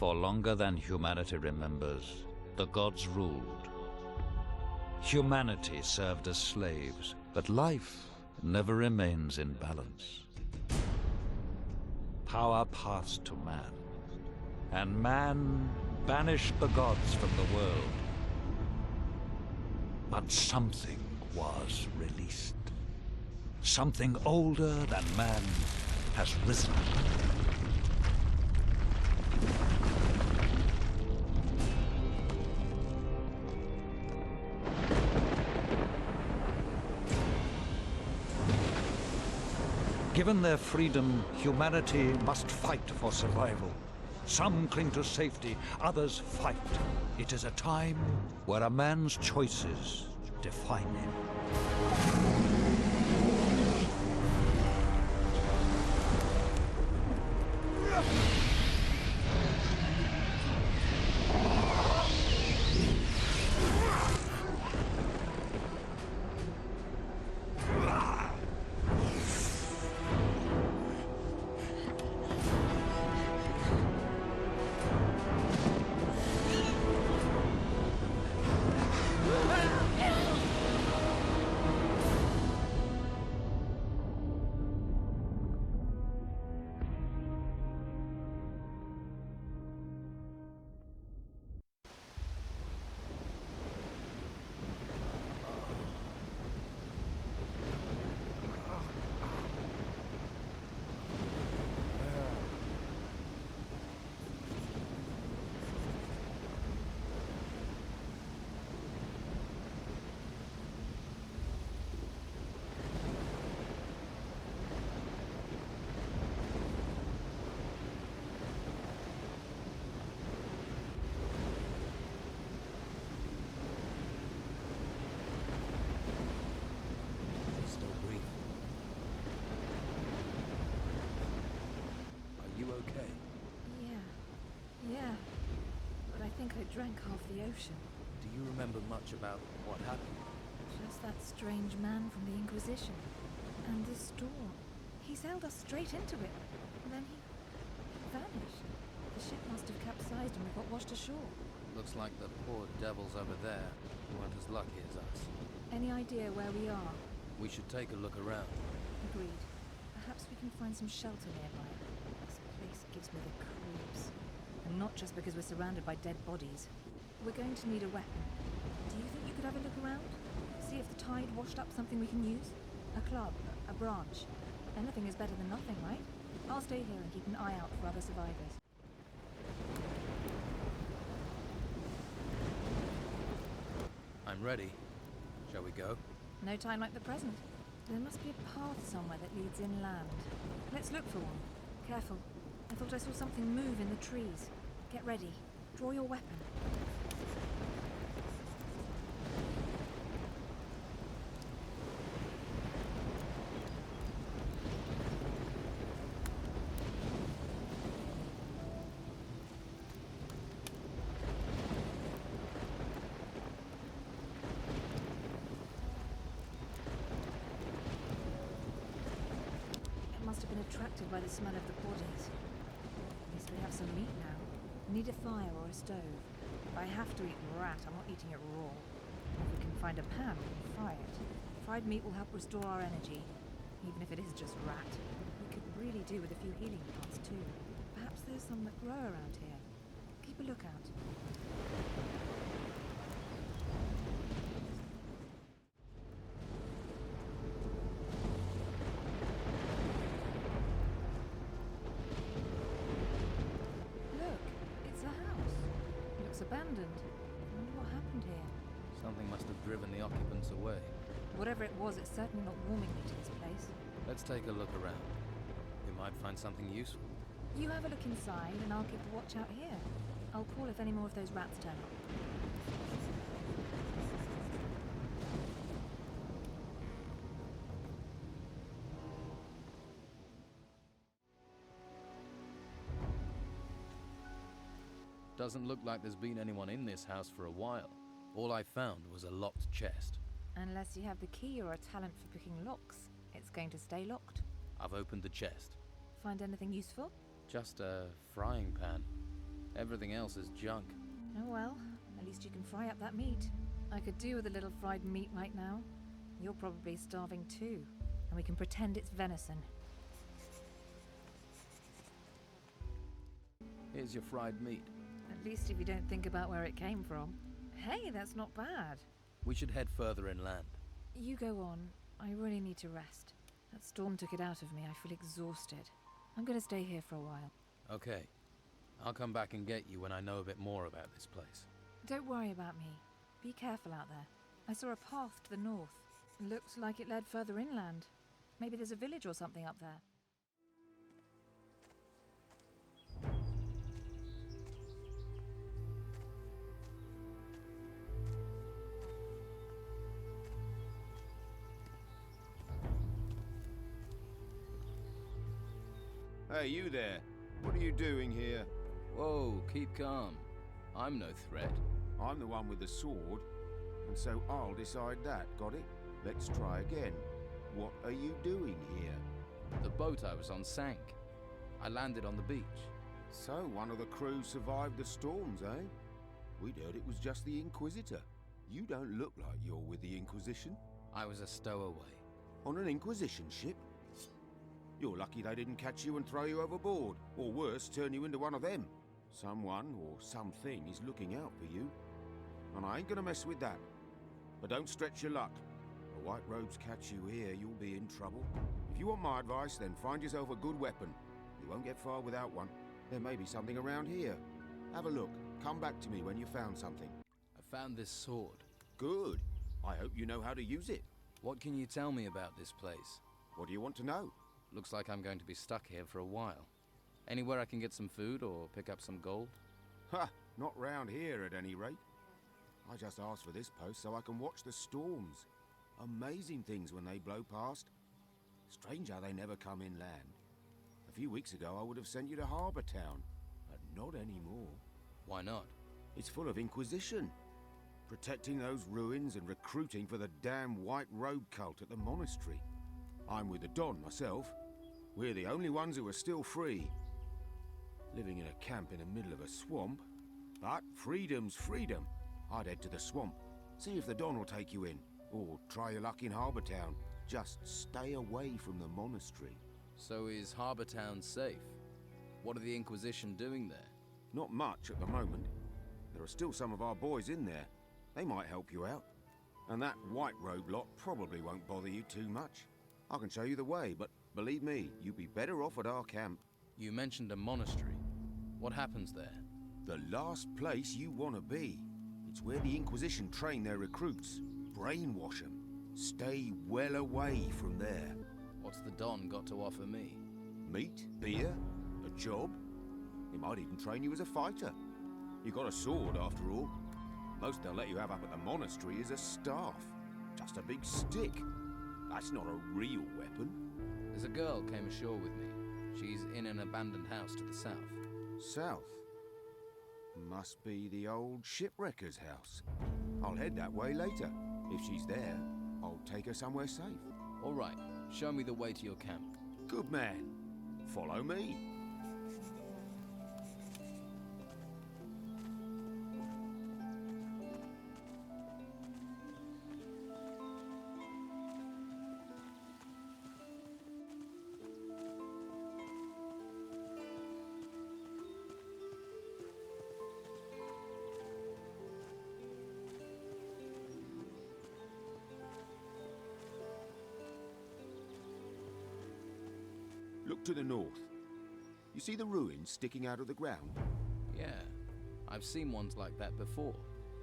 For longer than humanity remembers, the gods ruled. Humanity served as slaves, but life never remains in balance. Power passed to man, and man banished the gods from the world. But something was released. Something older than man has risen. Given their freedom, humanity must fight for survival. Some cling to safety, others fight. It is a time where a man's choices define him. Drank half the ocean. Do you remember much about what happened? Just that strange man from the Inquisition. And this storm. He sailed us straight into it. And then he vanished. The ship must have capsized and we got washed ashore. Looks like the poor devils over there weren't as lucky as us. Any idea where we are? We should take a look around. Agreed. Perhaps we can find some shelter nearby. This place gives me the creeps. And not just because we're surrounded by dead bodies. We're going to need a weapon. Do you think you could have a look around? See if the tide washed up something we can use? A club, a branch. Anything is better than nothing, right? I'll stay here and keep an eye out for other survivors. I'm ready. Shall we go? No time like the present. There must be a path somewhere that leads inland. Let's look for one. Careful. I thought I saw something move in the trees. Get ready. Draw your weapon. It must have been attracted by the smell of the bodies. At least we have some meat now. Need a fire or a stove. If I have to eat rat, I'm not eating it raw. If we can find a pan, we can fry it. Fried meat will help restore our energy, even if it is just rat. We could really do with a few healing plants too. Perhaps there's some that grow around here. Keep a lookout. Abandoned. I wonder what happened here. Something must have driven the occupants away. Whatever it was, it's certainly not warming me to this place. Let's take a look around. We might find something useful. You have a look inside and I'll keep a watch out here. I'll call if any more of those rats turn up. Doesn't look like there's been anyone in this house for a while. All I found was a locked chest. Unless you have the key or a talent for picking locks, it's going to stay locked. I've opened the chest. Find anything useful? Just a frying pan. Everything else is junk. Oh well, at least you can fry up that meat. I could do with a little fried meat right now. You're probably starving too, and we can pretend it's venison. Here's your fried meat. At least if you don't think about where it came from. Hey, that's not bad. We should head further inland. You go on. I really need to rest. That storm took it out of me. I feel exhausted. I'm gonna stay here for a while. Okay. I'll come back and get you when I know a bit more about this place. Don't worry about me. Be careful out there. I saw a path to the north. Looked like it led further inland. Maybe there's a village or something up there. Hey, you there. What are you doing here? Whoa, keep calm. I'm no threat. I'm the one with the sword, and so I'll decide that, got it? Let's try again. What are you doing here? The boat I was on sank. I landed on the beach. So, one of the crew survived the storms, eh? We'd heard it was just the Inquisitor. You don't look like you're with the Inquisition. I was a stowaway. On an Inquisition ship? You're lucky they didn't catch you and throw you overboard, or worse, turn you into one of them. Someone or something is looking out for you. And I ain't gonna mess with that. But don't stretch your luck. The White Robes catch you here, you'll be in trouble. If you want my advice, then find yourself a good weapon. You won't get far without one. There may be something around here. Have a look. Come back to me when you found something. I found this sword. Good. I hope you know how to use it. What can you tell me about this place? What do you want to know? Looks like I'm going to be stuck here for a while. Anywhere I can get some food or pick up some gold? Ha! Not round here at any rate. I just asked for this post so I can watch the storms. Amazing things when they blow past. Strange how they never come inland. A few weeks ago I would have sent you to Harbour Town, but not anymore. Why not? It's full of Inquisition. Protecting those ruins and recruiting for the damn White Robe cult at the monastery. I'm with the Don myself. We're the only ones who are still free. Living in a camp in the middle of a swamp. But freedom's freedom. I'd head to the swamp. See if the Don will take you in. Or try your luck in Harbour Town. Just stay away from the monastery. So is Harbour Town safe? What are the Inquisition doing there? Not much at the moment. There are still some of our boys in there. They might help you out. And that White Robe lot probably won't bother you too much. I can show you the way, but believe me, you'd be better off at our camp. You mentioned a monastery. What happens there? The last place you want to be. It's where the Inquisition train their recruits. Brainwash them. Stay well away from there. What's the Don got to offer me? Meat, beer, a job. He might even train you as a fighter. You got a sword, after all. Most they'll let you have up at the monastery is a staff. Just a big stick. That's not a real weapon. There's a girl came ashore with me. She's in an abandoned house to the south. South? Must be the old shipwrecker's house. I'll head that way later. If she's there, I'll take her somewhere safe. All right, show me the way to your camp. Good man. Follow me. Look to the north. You see the ruins sticking out of the ground? Yeah, I've seen ones like that before.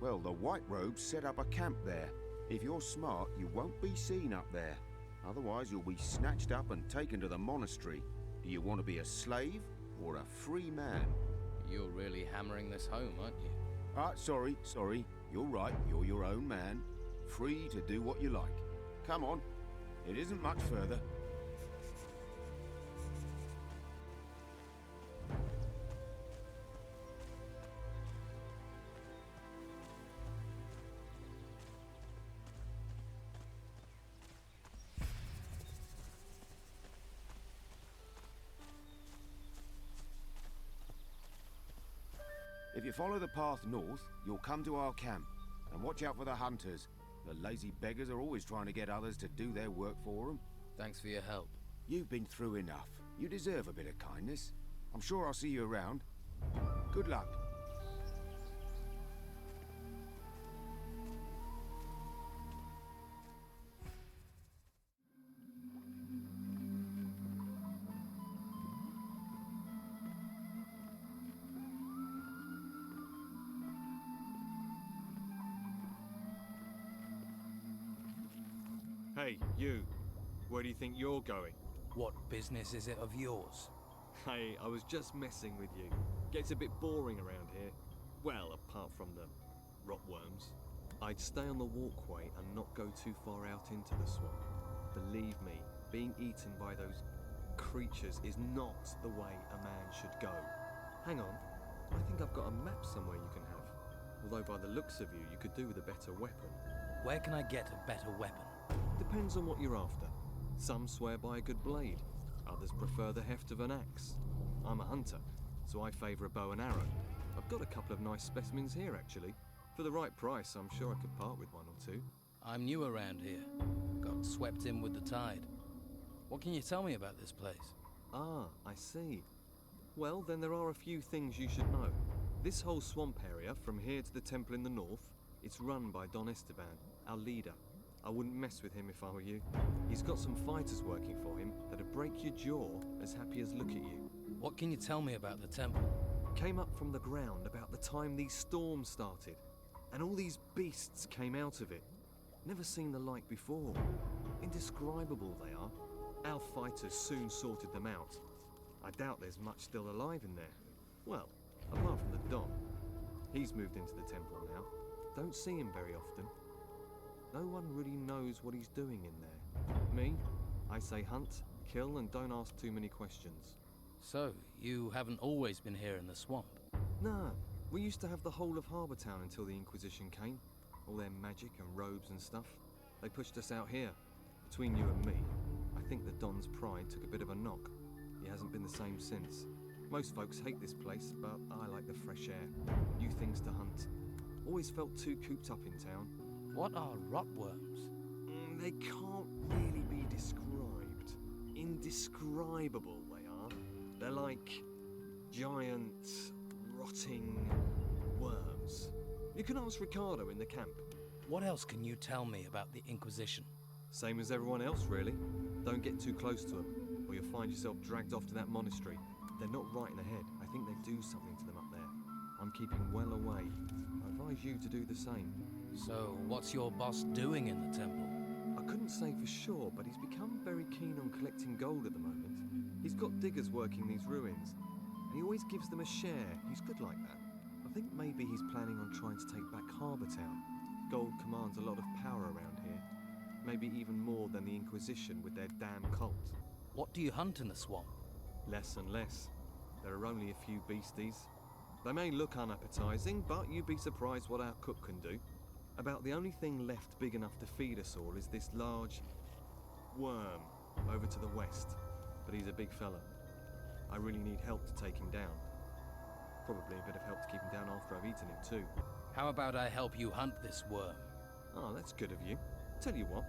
Well, the White Robes set up a camp there. If you're smart, you won't be seen up there. Otherwise, you'll be snatched up and taken to the monastery. Do you want to be a slave or a free man? You're really hammering this home, aren't you? Sorry. You're right, you're your own man. Free to do what you like. Come on, it isn't much further. If you follow the path north, you'll come to our camp. And watch out for the hunters. The lazy beggars are always trying to get others to do their work for them. Thanks for your help. You've been through enough. You deserve a bit of kindness. I'm sure I'll see you around. Good luck. Hey, you. Where do you think you're going? What business is it of yours? Hey, I was just messing with you. Gets a bit boring around here. Well, apart from the rotworms. I'd stay on the walkway and not go too far out into the swamp. Believe me, being eaten by those creatures is not the way a man should go. Hang on, I think I've got a map somewhere you can have. Although by the looks of you, you could do with a better weapon. Where can I get a better weapon? Depends on what you're after. Some swear by a good blade, others prefer the heft of an axe. I'm a hunter, so I favour a bow and arrow. I've got a couple of nice specimens here, actually. For the right price, I'm sure I could part with one or two. I'm new around here. Got swept in with the tide. What can you tell me about this place? Ah, I see. Well, then there are a few things you should know. This whole swamp area, from here to the temple in the north, it's run by Don Esteban, our leader. I wouldn't mess with him if I were you. He's got some fighters working for him that'd break your jaw as happy as look at you. What can you tell me about the temple? Came up from the ground about the time these storms started, and all these beasts came out of it. Never seen the like before. Indescribable they are. Our fighters soon sorted them out. I doubt there's much still alive in there. Well, apart from the Don. He's moved into the temple now. Don't see him very often. No one really knows what he's doing in there. Me? I say hunt, kill, and don't ask too many questions. So, you haven't always been here in the swamp? Nah, we used to have the whole of Harbour Town until the Inquisition came. All their magic and robes and stuff. They pushed us out here. Between you and me, I think the Don's pride took a bit of a knock. He hasn't been the same since. Most folks hate this place, but I like the fresh air. New things to hunt. Always felt too cooped up in town. What are rotworms? They can't really be described. Indescribable they are. They're like giant, rotting worms. You can ask Ricardo in the camp. What else can you tell me about the Inquisition? Same as everyone else, really. Don't get too close to them, or you'll find yourself dragged off to that monastery. They're not right in the head. I think they do something to them up there. I'm keeping well away. I advise you to do the same. So, what's your boss doing in the temple? I couldn't say for sure, but he's become very keen on collecting gold at the moment. He's got diggers working these ruins, and he always gives them a share. He's good like that. I think maybe he's planning on trying to take back Harbour Town. Gold commands a lot of power around here. Maybe even more than the Inquisition with their damn cult. What do you hunt in the swamp? Less and less. There are only a few beasties. They may look unappetizing, but you'd be surprised what our cook can do. About the only thing left big enough to feed us all is this large worm over to the west. But he's a big fella. I really need help to take him down. Probably a bit of help to keep him down after I've eaten him too. How about I help you hunt this worm? Oh, that's good of you. Tell you what,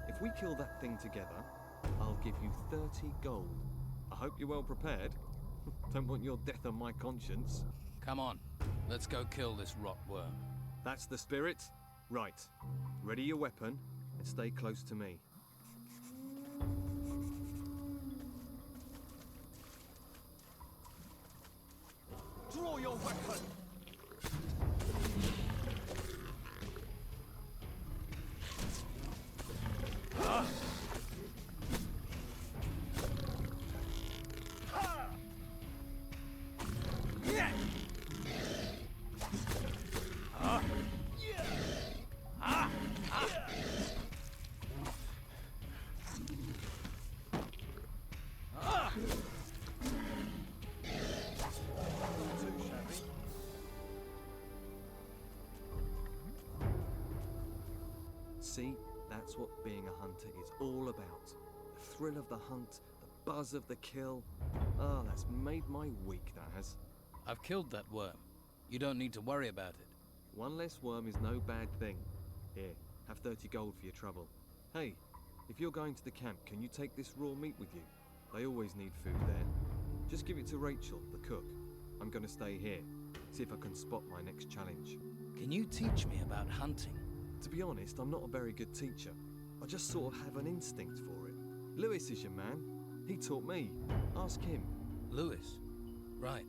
if we kill that thing together, I'll give you 30 gold. I hope you're well prepared. Don't want your death on my conscience. Come on, let's go kill this rotworm. That's the spirit? Right. Ready your weapon and stay close to me. Draw your weapon! See, that's what being a hunter is all about. The thrill of the hunt, the buzz of the kill. Ah, that's made my week, that has. I've killed that worm. You don't need to worry about it. One less worm is no bad thing. Here, have 30 gold for your trouble. Hey, if you're going to the camp, can you take this raw meat with you? They always need food there. Just give it to Rachel, the cook. I'm gonna stay here, see if I can spot my next challenge. Can you teach me about hunting? To be honest, I'm not a very good teacher. I just sort of have an instinct for it. Lewis is your man. He taught me. Ask him. Lewis. Right.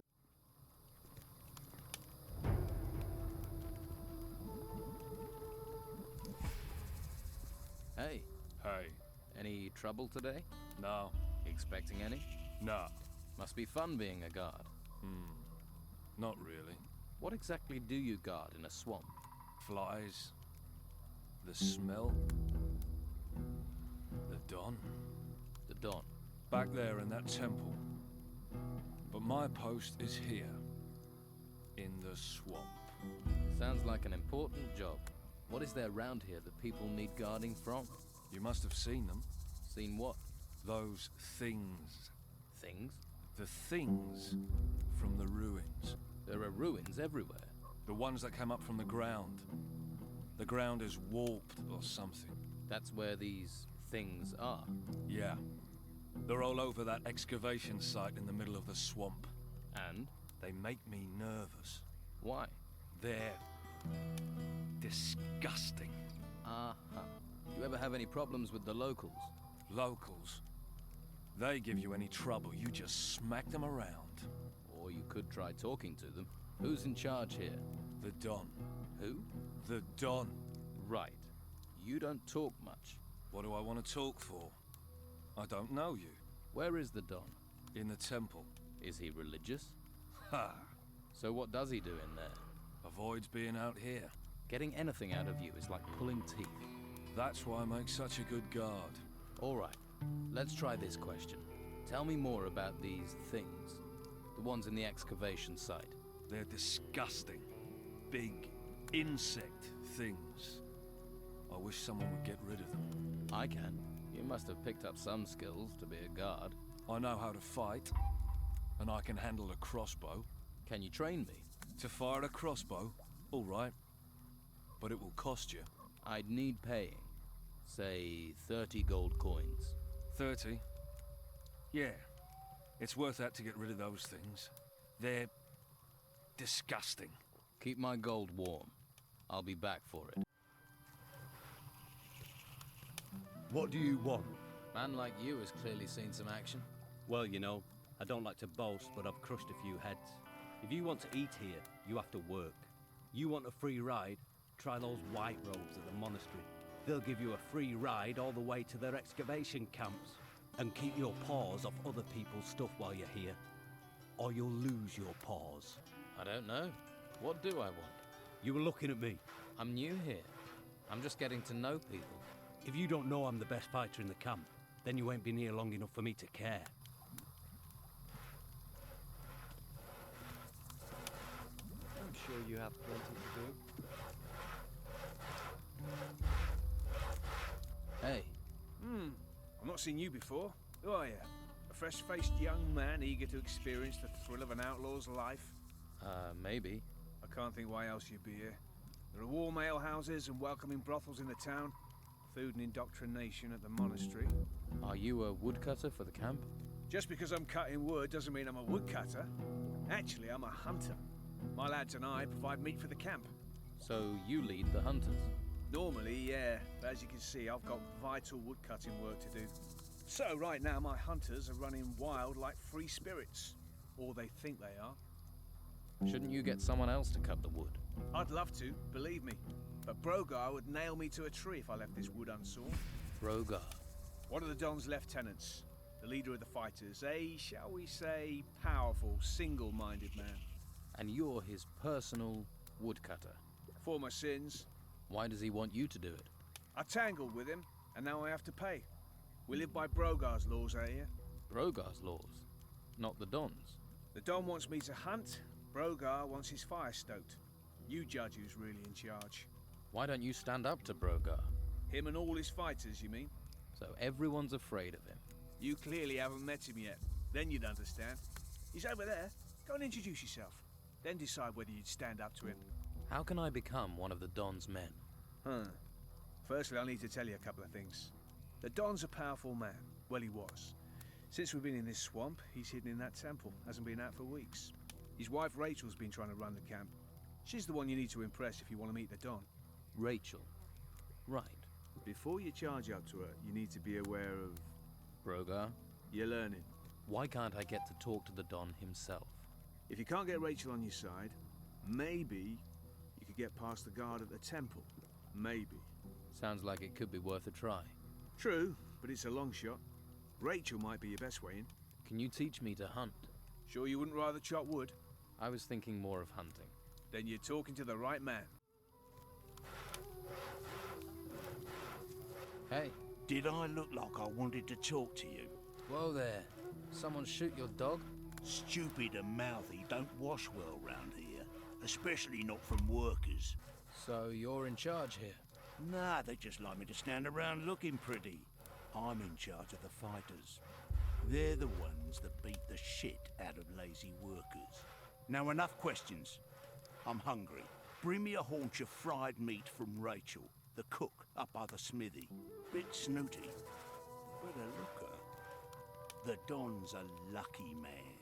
Hey, Hey, any trouble today? no, Expecting any? nah, Must be fun being a guard. not really. What exactly do you guard in a swamp? Flies, the smell, the dawn, The dawn. back there in that temple. But my post is here, in the swamp. Sounds like an important job. What is there round here that people need guarding from? You must have seen them, Seen what? those things. Things? The things from the ruins. There are ruins everywhere. The ones that came up from the ground. The ground is warped or something. That's where these things are. Yeah. They're all over that excavation site in the middle of the swamp. And? They make me nervous. Why? They're disgusting. Uh-huh. You ever have any problems with the locals? Locals. They give you any trouble, you just smack them around. Or you could try talking to them. Who's in charge here? The Don. Who? The Don. Right. You don't talk much. What do I want to talk for? I don't know you. Where is the Don? In the temple. Is he religious? Ha! So what does he do in there? Avoids being out here. Getting anything out of you is like pulling teeth. That's why I make such a good guard. All right. Let's try this question. Tell me more about these things. The ones in the excavation site. They're disgusting. Big insect things. I wish someone would get rid of them. I can. You must have picked up some skills to be a guard. I know how to fight, and I can handle a crossbow. Can you train me? To fire a crossbow, all right. But it will cost you. I'd need paying. Say 30 gold coins. 30? Yeah. It's worth that to get rid of those things. They're disgusting. Keep my gold warm. I'll be back for it. What do you want? Man like you has clearly seen some action. Well, you know, I don't like to boast, but I've crushed a few heads. If you want to eat here, you have to work. You want a free ride? Try those white robes at the monastery. They'll give you a free ride all the way to their excavation camps. And keep your paws off other people's stuff while you're here, or you'll lose your paws. I don't know. What do I want? You were looking at me. I'm new here. I'm just getting to know people. If you don't know I'm the best fighter in the camp, then you ain't been here long enough for me to care. I'm sure you have plenty to do. Hey, I've not seen you before. Who are you? A fresh-faced young man eager to experience the thrill of an outlaw's life? maybe. I can't think why else you'd be here. There are warm alehouses and welcoming brothels in the town. Food and indoctrination at the monastery. Are you a woodcutter for the camp? Just because I'm cutting wood doesn't mean I'm a woodcutter. Actually, I'm a hunter. My lads and I provide meat for the camp. So you lead the hunters? Normally, yeah, but as you can see, I've got vital woodcutting work to do. So right now, my hunters are running wild like free spirits. Or they think they are. Shouldn't you get someone else to cut the wood? I'd love to, believe me. But Brogar would nail me to a tree if I left this wood unsawn. Brogar. One of the Don's lieutenants, the leader of the fighters, a, shall we say, powerful, single-minded man. And you're his personal woodcutter. For my sins, Why does he want you to do it? I tangled with him, and now I have to pay. We live by Brogar's laws out here. Brogar's laws, not the Don's. The Don wants me to hunt, Brogar wants his fire stoked. You judge who's really in charge. Why don't you stand up to Brogar? Him and all his fighters, you mean? So everyone's afraid of him. You clearly haven't met him yet. Then you'd understand. He's over there. Go and introduce yourself. Then decide whether you'd stand up to him. How can I become one of the Don's men? Huh. Firstly, I need to tell you a couple of things. The Don's a powerful man. Well, he was. Since we've been in this swamp, he's hidden in that temple. Hasn't been out for weeks. His wife Rachel's been trying to run the camp. She's the one you need to impress if you want to meet the Don. Rachel. Right. Before you charge up to her, you need to be aware of... Brogar? You're learning. Why can't I get to talk to the Don himself? If you can't get Rachel on your side, maybe you could get past the guard at the temple. Maybe. Sounds like it could be worth a try. True, but it's a long shot. Rachel might be your best way in. Can you teach me to hunt? Sure you wouldn't rather chop wood? I was thinking more of hunting. Then you're talking to the right man. Hey. Did I look like I wanted to talk to you? Whoa there. Someone shoot your dog? Stupid and mouthy don't wash well round here, especially not from workers. So you're in charge here? Nah, they just like me to stand around looking pretty. I'm in charge of the fighters. They're the ones that beat the shit out of lazy workers. Now enough questions. I'm hungry. Bring me a haunch of fried meat from Rachel, the cook up by the smithy. Bit snooty, but a looker. The Don's a lucky man.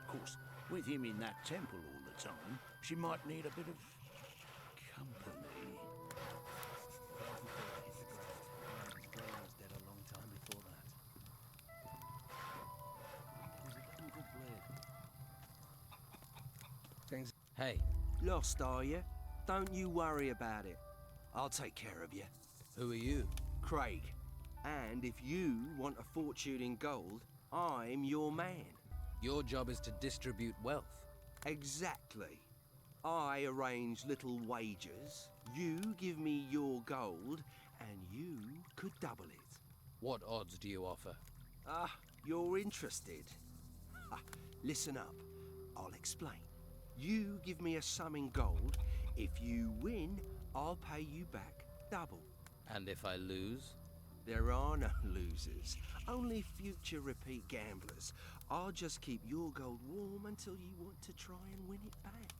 Of course, with him in that temple all the time, she might need a bit of company. Hey, Lost, are you? Don't you worry about it. I'll take care of you. who are you? Craig. And if you want a fortune in gold, I'm your man. Your job is to distribute wealth. Exactly. I arrange little wagers, you give me your gold, and you could double it. What odds do you offer? Ah, you're interested. Ah, listen up. I'll explain. You give me a sum in gold. If you win, I'll pay you back double. And if I lose? There are no losers, only future repeat gamblers. I'll just keep your gold warm until you want to try and win it back.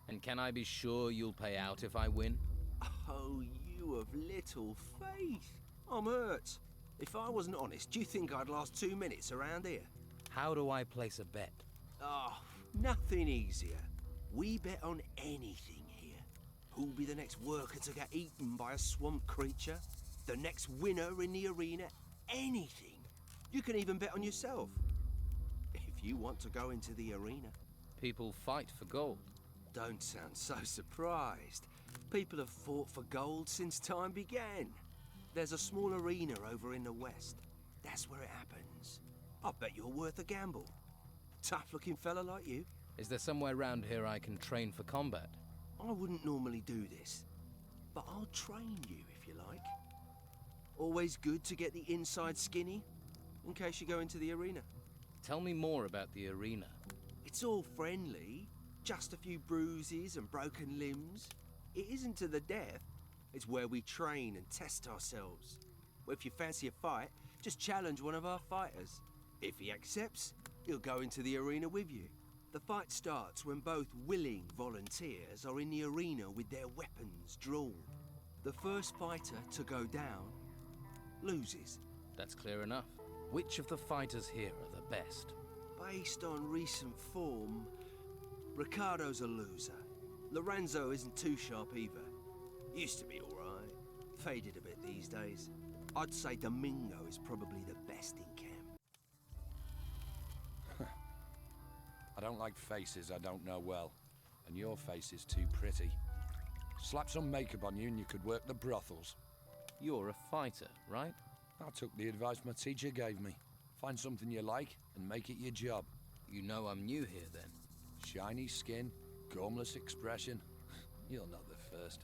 And can I be sure you'll pay out if I win? Oh, you of little faith. I'm hurt. If I wasn't honest, do you think I'd last 2 minutes around here? How do I place a bet? Oh, nothing easier. We bet on anything here. Who'll be the next worker to get eaten by a swamp creature? The next winner in the arena? Anything. You can even bet on yourself. If you want to go into the arena. People fight for gold. Don't sound so surprised. People have fought for gold since time began. There's a small arena over in the west. That's where it happens. I bet you're worth a gamble. Tough-looking fella like you. Is there somewhere around here I can train for combat? I wouldn't normally do this, but I'll train you if you like. Always good to get the inside skinny, in case you go into the arena. Tell me more about the arena. It's all friendly, just a few bruises and broken limbs. It isn't to the death. It's where we train and test ourselves. Well, if you fancy a fight, just challenge one of our fighters. If he accepts, he'll go into the arena with you. The fight starts when both willing volunteers are in the arena with their weapons drawn. The first fighter to go down loses. That's clear enough. Which of the fighters here are the best? Based on recent form, Ricardo's a loser. Lorenzo isn't too sharp either. Used to be alright. Faded a bit these days. I'd say Domingo is probably the best in camp. I don't like faces I don't know well, and your face is too pretty. Slap some makeup on you and you could work the brothels. You're a fighter, right? I took the advice my teacher gave me. Find something you like and make it your job. You know I'm new here then. Shiny skin, gormless expression. You're not the first.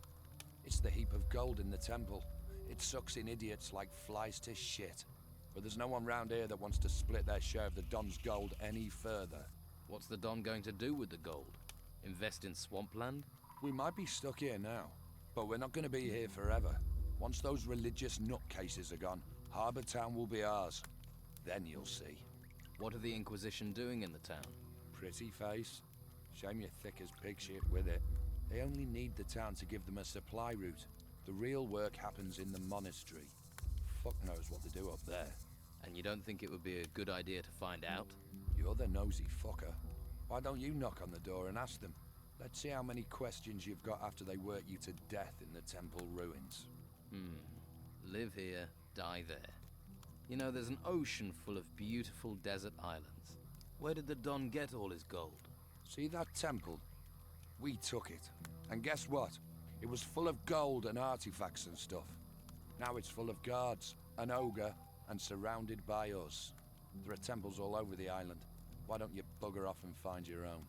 It's the heap of gold in the temple. It sucks in idiots like flies to shit. But there's no one round here that wants to split their share of the Don's gold any further. What's the Don going to do with the gold? Invest in swampland? We might be stuck here now, but we're not going to be here forever. Once those religious nutcases are gone, Harbour Town will be ours. Then you'll see. What are the Inquisition doing in the town? Pretty face. Shame you're thick as pig shit with it. They only need the town to give them a supply route. The real work happens in the monastery. Fuck knows what to do up there. And you don't think it would be a good idea to find out? You're the nosy fucker. Why don't you knock on the door and ask them? Let's see how many questions you've got after they work you to death in the temple ruins. Live here, die there. You know, there's an ocean full of beautiful desert islands. Where did the Don get all his gold? See that temple? We took it. And guess what? It was full of gold and artifacts and stuff. Now it's full of guards, an ogre, and surrounded by us. There are temples all over the island. Why don't you bugger off and find your own?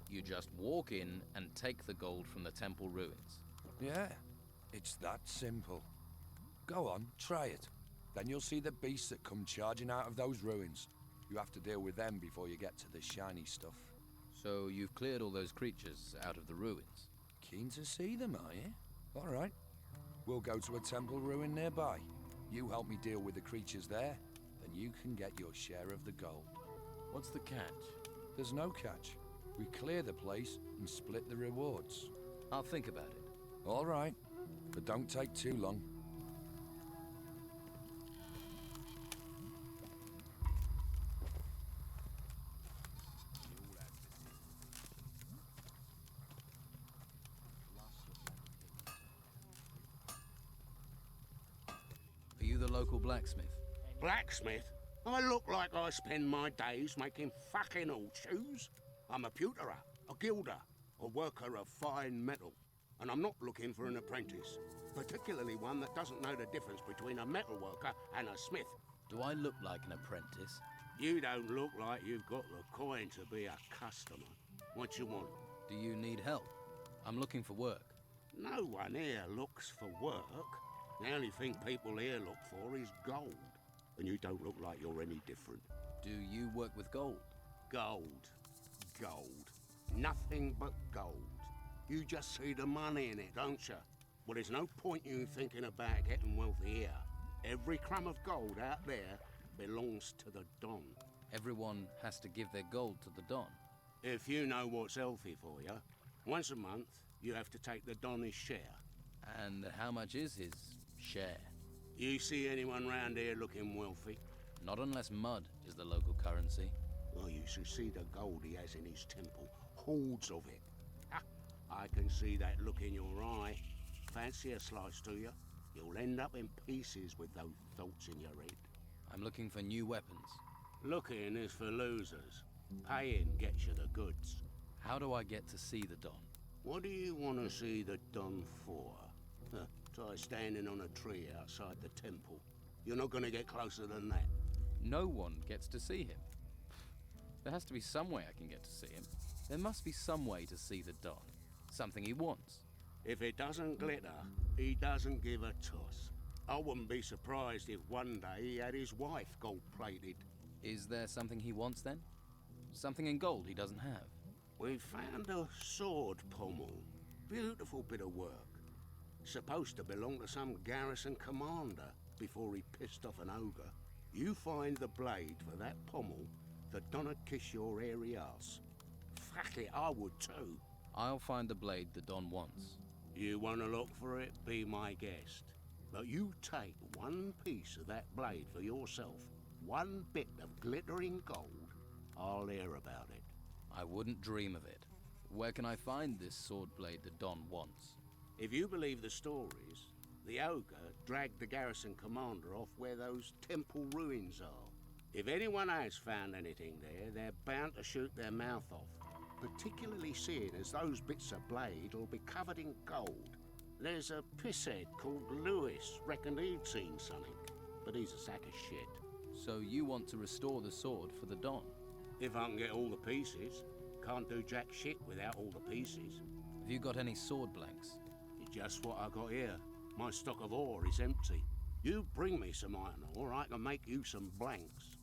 You just walk in and take the gold from the temple ruins. Yeah, it's that simple. Go on, try it. Then you'll see the beasts that come charging out of those ruins. You have to deal with them before you get to the shiny stuff. So you've cleared all those creatures out of the ruins? Keen to see them, are you? All right. We'll go to a temple ruin nearby. You help me deal with the creatures there, then you can get your share of the gold. What's the catch? There's no catch. We clear the place and split the rewards. I'll think about it. All right, but don't take too long. Are you the local blacksmith? Blacksmith? I look like I spend my days making fucking horseshoes. I'm a pewterer, a gilder, a worker of fine metal. And I'm not looking for an apprentice, particularly one that doesn't know the difference between a metal worker and a smith. Do I look like an apprentice? You don't look like you've got the coin to be a customer. What you want? Do you need help? I'm looking for work. No one here looks for work. The only thing people here look for is gold. And you don't look like you're any different. Do you work with gold? Gold. Gold. Nothing but gold. You just see the money in it, don't you? Well, there's no point you thinking about getting wealthy here. Every crumb of gold out there belongs to the Don. Everyone has to give their gold to the Don. If you know what's healthy for you, once a month you have to take the Don his share. And how much is his share? You see anyone round here looking wealthy? Not unless mud is the local currency. Well, you should see the gold he has in his temple. Hordes of it. Ha! I can see that look in your eye. Fancy a slice, do you? You'll end up in pieces with those thoughts in your head. I'm looking for new weapons. Looking is for losers. Paying gets you the goods. How do I get to see the Don? What do you want to see the Don for? Try standing on a tree outside the temple. You're not going to get closer than that. No one gets to see him. There has to be some way I can get to see him. There must be some way to see the Don. Something he wants. If it doesn't glitter, he doesn't give a toss. I wouldn't be surprised if one day he had his wife gold-plated. Is there something he wants then? Something in gold he doesn't have? We found a sword pommel. Beautiful bit of work. Supposed to belong to some garrison commander before he pissed off an ogre. You find the blade for that pommel, the Don'd kiss your hairy ass. Fuck it, I would too. I'll find the blade the Don wants. You want to look for it, be my guest. But you take one piece of that blade for yourself, one bit of glittering gold, I'll hear about it. I wouldn't dream of it. Where can I find this sword blade the Don wants? If you believe the stories, the ogre dragged the garrison commander off where those temple ruins are. If anyone has found anything there, they're bound to shoot their mouth off, particularly seeing as those bits of blade will be covered in gold. There's a pisshead called Lewis, reckoned he'd seen something, but he's a sack of shit. So you want to restore the sword for the Don? If I can get all the pieces. Can't do jack shit without all the pieces. Have you got any sword blanks? Just what I got here. My stock of ore is empty. You bring me some iron ore, I can make you some blanks.